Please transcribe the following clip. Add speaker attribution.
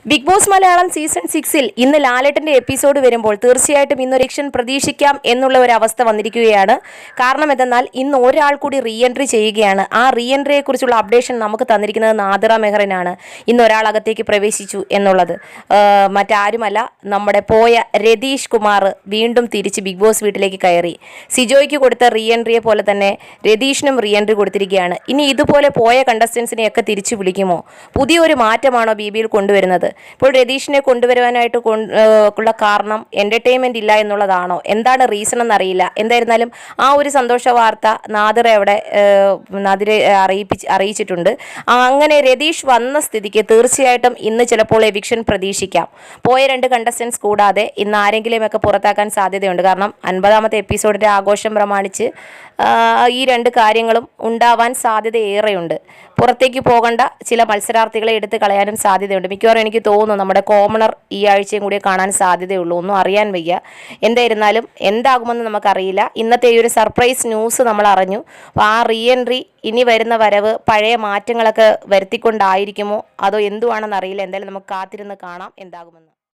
Speaker 1: Big boss Malayalam season 6-ൽ ഇന്ന് ലാലേട്ടൻ്റെ episode വരുമ്പോൾ തീർച്ചയായിട്ടും ഇന്നൊരു എക്ഷൻ പ്രതീക്ഷിക്കാം എന്നുള്ള ഒരു അവസ്ഥ വന്നിരിക്കുകയാണ്. കാരണം എന്തെന്നാൽ ഇന്ന് ഒരാൾ കൂടി റീ എൻട്രി ചെയ്യുകയാണ്. ആ റീ എൻട്രിയെക്കുറിച്ചുള്ള അപ്ഡേഷൻ നമുക്ക് തന്നിരിക്കുന്നത് നാദിറ മെഹറിനാണ്. ഇന്ന് ഒരാൾ അകത്തേക്ക് പ്രവേശിച്ചു എന്നുള്ളത്. മറ്റാരുമല്ല, നമ്മുടെ പോയ രതീഷ് കുമാർ വീണ്ടും തിരിച്ച് ബിഗ് ബോസ് വീട്ടിലേക്ക് കയറി. സിജോയ്ക്ക് കൊടുത്ത റീ എൻട്രിയെ പോലെ തന്നെ രതീഷിനും റീ എൻട്രി കൊടുത്തിരിക്കുകയാണ്. ഇനി ഇതുപോലെ പോയ കണ്ടസ്റ്റൻസിനെയൊക്കെ തിരിച്ചു വിളിക്കുമോ? പുതിയൊരു മാറ്റമാണോ ബിബിയിൽ കൊണ്ടുവരുന്നത്? ഇപ്പോൾ രതീഷിനെ കൊണ്ടുവരുവാനായിട്ട് ഉള്ള കാരണം എൻ്റർടൈൻമെൻറ്റ് ഇല്ല എന്നുള്ളതാണോ? എന്താണ് റീസൺ എന്നറിയില്ല. എന്തായിരുന്നാലും ആ ഒരു സന്തോഷ വാർത്ത നാദിറെ അറിയിച്ചിട്ടുണ്ട്. അങ്ങനെ രതീഷ് വന്ന സ്ഥിതിക്ക് തീർച്ചയായിട്ടും ഇന്ന് ചിലപ്പോൾ എവിക്ഷൻ പ്രതീക്ഷിക്കാം. പോയ 2 കണ്ടസ്റ്റൻസ് കൂടാതെ ഇന്ന് ആരെങ്കിലുമൊക്കെ പുറത്താക്കാൻ സാധ്യതയുണ്ട്. കാരണം 50ാമത്തെ എപ്പിസോഡിൻ്റെ ആഘോഷം പ്രമാണിച്ച് ഈ 2 കാര്യങ്ങളും ഉണ്ടാവാൻ സാധ്യത ഏറെയുണ്ട്. പുറത്തേക്ക് പോകേണ്ട ചില മത്സരാർത്ഥികളെ എടുത്ത് കളയാനും സാധ്യതയുണ്ട്. മിക്കവാറും എനിക്ക് തോന്നുന്നു നമ്മുടെ കോമണർ ഈ ആഴ്ചയും കൂടി കാണാൻ സാധ്യതയുള്ളൂ. ഒന്നും അറിയാൻ വയ്യ. എന്തായിരുന്നാലും എന്താകുമെന്ന് നമുക്കറിയില്ല. ഇന്നത്തെ ഈ ഒരു സർപ്രൈസ് ന്യൂസ് നമ്മൾ അറിഞ്ഞു. അപ്പോൾ ആ റീ എൻട്രി ഇനി വരുന്ന വരവ് പഴയ മാറ്റങ്ങളൊക്കെ വരുത്തിക്കൊണ്ടായിരിക്കുമോ അതോ എന്തുവാണെന്ന് അറിയില്ല. എന്തായാലും നമുക്ക് കാത്തിരുന്ന് കാണാം എന്താകുമെന്ന്.